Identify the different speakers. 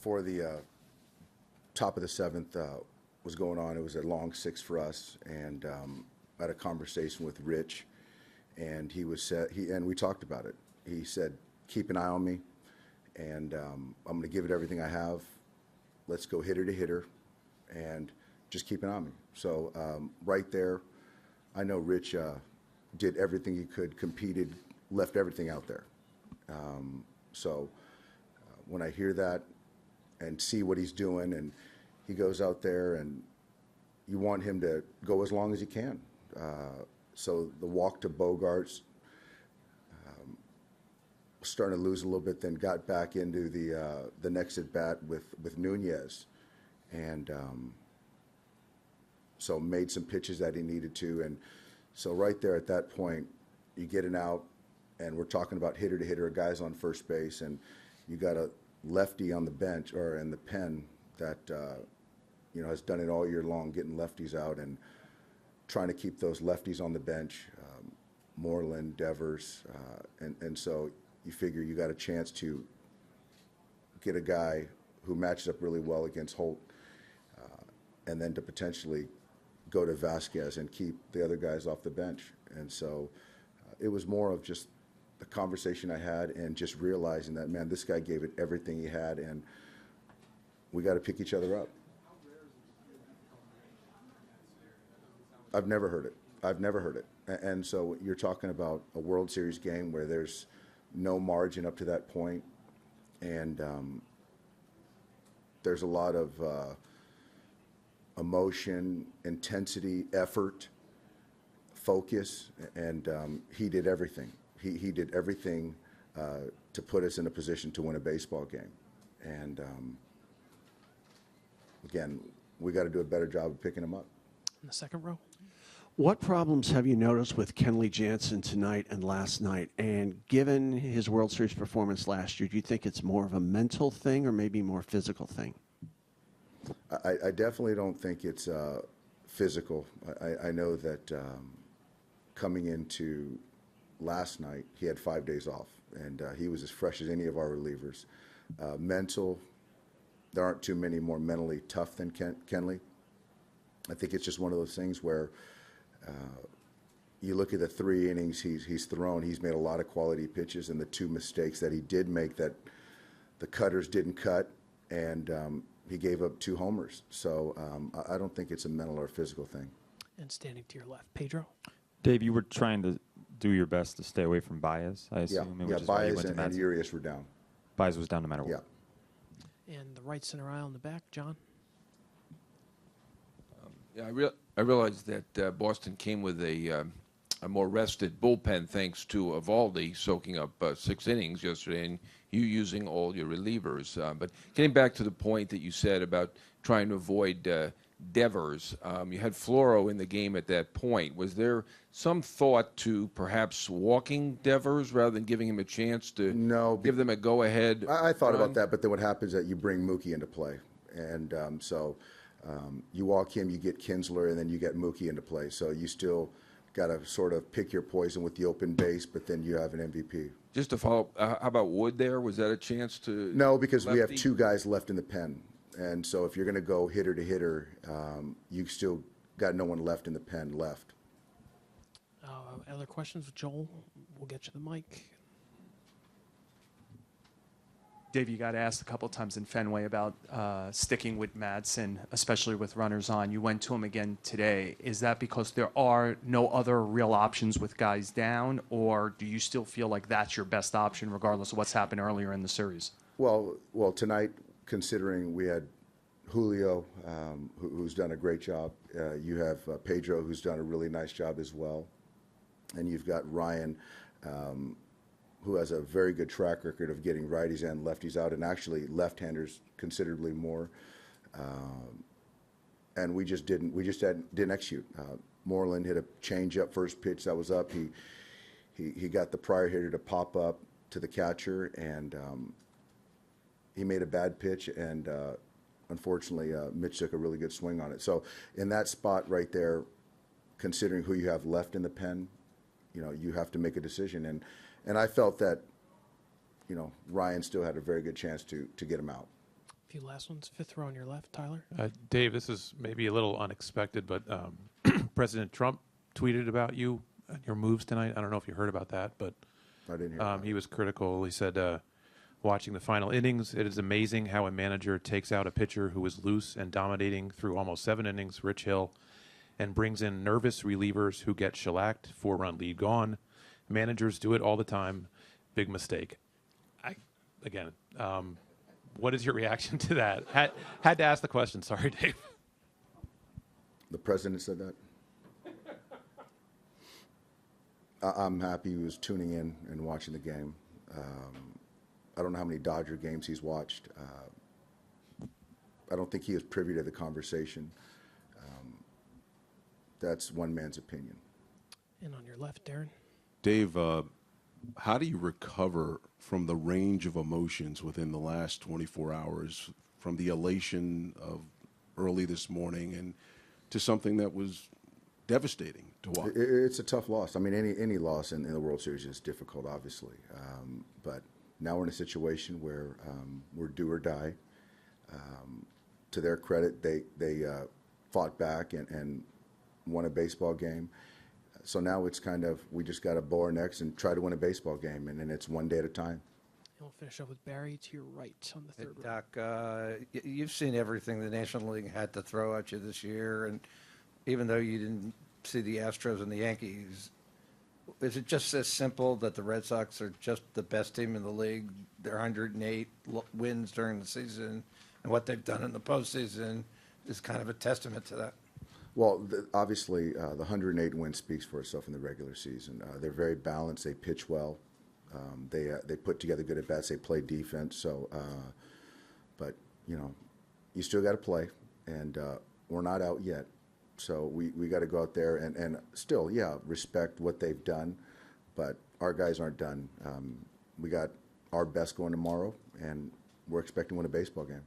Speaker 1: before the top of the seventh was going on, it was a long six for us, and I had a conversation with Rich, and and we talked about it. He said, "Keep an eye on me, and I'm going to give it everything I have. Let's go hitter to hitter, and just keep an eye on me." So right there, I know Rich did everything he could, competed, left everything out there. So when I hear that and see what he's doing, and he goes out there, and you want him to go as long as he can. So the walk to Bogarts, starting to lose a little bit, then got back into the next at bat with Nunez, and so made some pitches that he needed to, and so right there at that point, you get an out, and we're talking about hitter to hitter, guys on first base, and you got a lefty on the bench or in the pen that has done it all year long, getting lefties out and trying to keep those lefties on the bench, Moreland, Devers, and so you figure you got a chance to get a guy who matches up really well against Holt, and then to potentially go to Vasquez and keep the other guys off the bench. And so it was more of just the conversation I had and just realizing that, man, this guy gave it everything he had, and we got to pick each other up. I've never heard it. And so you're talking about a World Series game where there's no margin up to that point, and there's a lot of emotion, intensity, effort, focus, and he did everything. He did everything to put us in a position to win a baseball game. And again, we got to do a better job of picking him up.
Speaker 2: In the second row.
Speaker 3: What problems have you noticed with Kenley Jansen tonight and last night? And given his World Series performance last year, do you think it's more of a mental thing or maybe more physical thing?
Speaker 1: I definitely don't think it's physical. I know that coming into last night, he had 5 days off, and he was as fresh as any of our relievers. Mental, there aren't too many more mentally tough than Kenley. I think it's just one of those things where you look at the 3 innings he's thrown, he's made a lot of quality pitches, and the 2 mistakes that he did make, that the cutters didn't cut, and he gave up 2 homers. So I don't think it's a mental or physical thing.
Speaker 2: And standing to your left, Pedro.
Speaker 4: Dave, you were trying to do your best to stay away from Baez, I assume.
Speaker 1: Yeah, Baez and Urias were down.
Speaker 4: Baez was down no matter what.
Speaker 1: Yeah.
Speaker 2: And the right center aisle in the back, John.
Speaker 5: I realized that Boston came with a more rested bullpen thanks to Evaldi soaking up 6 innings yesterday and you using all your relievers. But getting back to the point that you said about trying to avoid Devers, you had Floro in the game at that point. Was there some thought to perhaps walking Devers rather than giving him a chance to give them a go-ahead?
Speaker 1: I thought about that, but then what happens is that you bring Mookie into play. And so you walk him, you get Kinsler, and then you get Mookie into play. So you still got to sort of pick your poison with the open base, but then you have an MVP.
Speaker 5: Just to follow up, how about Wood there? Was that a chance to?
Speaker 1: No, because we have 2 guys left in the pen. And so if you're going to go hitter to hitter, you still got no one left in the pen left.
Speaker 2: Other questions? Joel, we'll get you the mic.
Speaker 6: Dave, you got asked a couple of times in Fenway about sticking with Madsen, especially with runners on. You went to him again today. Is that because there are no other real options with guys down, or do you still feel like that's your best option regardless of what's happened earlier in the series?
Speaker 1: Well, tonight, considering we had Julio, who's done a great job, you have Pedro, who's done a really nice job as well, and you've got Ryan, who has a very good track record of getting righties and lefties out, and actually left-handers considerably more. And we just didn't execute. Moreland hit a change-up first pitch that was up. He got the prior hitter to pop up to the catcher, and he made a bad pitch, and unfortunately Mitch took a really good swing on it. So in that spot right there, considering who you have left in the pen, you have to make a decision. And I felt that, Ryan still had a very good chance to get him out.
Speaker 2: If few last ones. Fifth row on your left, Tyler.
Speaker 7: Dave, this is maybe a little unexpected, but President Trump tweeted about you and your moves tonight. I don't know if you heard about that, but
Speaker 1: I didn't hear that.
Speaker 7: he was critical. He said, watching the final innings, it is amazing how a manager takes out a pitcher who was loose and dominating through almost 7 innings, Rich Hill, and brings in nervous relievers who get shellacked, 4-run lead gone. Managers do it all the time. Big mistake. What is your reaction to that? Had to ask the question. Sorry, Dave.
Speaker 1: The president said that. I'm happy he was tuning in and watching the game. I don't know how many Dodger games he's watched. I don't think he is privy to the conversation. That's one man's opinion.
Speaker 2: And on your left, Darren.
Speaker 8: Dave, how do you recover from the range of emotions within the last 24 hours, from the elation of early this morning and to something that was devastating to watch?
Speaker 1: It's a tough loss. I mean, any loss in the World Series is difficult, obviously. But now we're in a situation where we're do or die. To their credit, they fought back and won a baseball game. So now it's kind of, we just got to bow our necks and try to win a baseball game, and then it's one day at a time.
Speaker 2: And we'll finish up with Barry to your right on the
Speaker 9: Hey,
Speaker 2: third row.
Speaker 9: Doc, you've seen everything the National League had to throw at you this year, and even though you didn't see the Astros and the Yankees, is it just as simple that the Red Sox are just the best team in the league? Their 108 wins during the season, and what they've done in the postseason is kind of a testament to that.
Speaker 1: Well, obviously, the 108 win speaks for itself in the regular season. They're very balanced. They pitch well. They put together good at bats. They play defense. So, but you still got to play, and we're not out yet. So we got to go out there and still, respect what they've done. But our guys aren't done. We got our best going tomorrow, and we're expecting to win a baseball game.